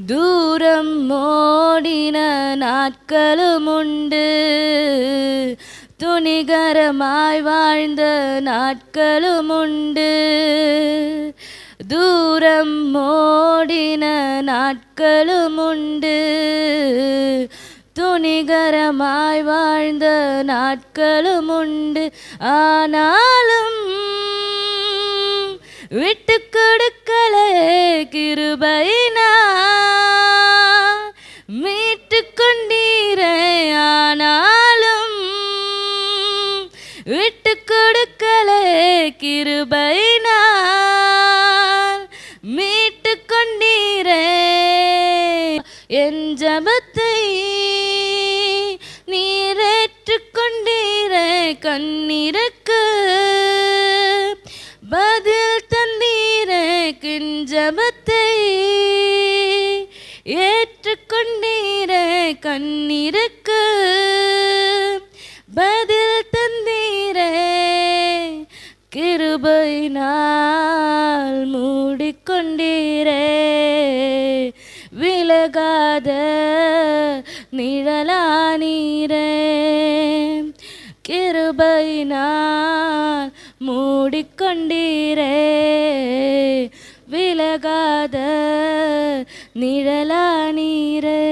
தூரம் ஓடின நாட்களும் உண்டு, துணிகரமாய் வாழ்ந்த நாட்களும் உண்டு. தூரம் ஓடின நாட்களும் உண்டு, துணிகரமாய் வாழ்ந்த நாட்களும் உண்டு. ஆனாலும் விட்டு கொடுக்கலே கிருபையினா மீட்டு கொண்டீரே. ஆனாலும் விட்டு கொடுக்கலே கிருபையினா மீட்டு கொண்டீரே. என் ஜபத்தை நீரேற்றுக் கொண்டீரே. கண்ணீருக்கு பதில் தந்தீரே. என் ஜபத்தை ஏற்றுக்கொண்டீரே. கண்ணீருக்கு பதில் தந்தீரே. கிருபையினால் மூடிக்கொண்டீரே. விலகாத நிழலானீரே. கிருபையினால் மூடிக்கொண்டீரே. விலகாத நிழலானீரே.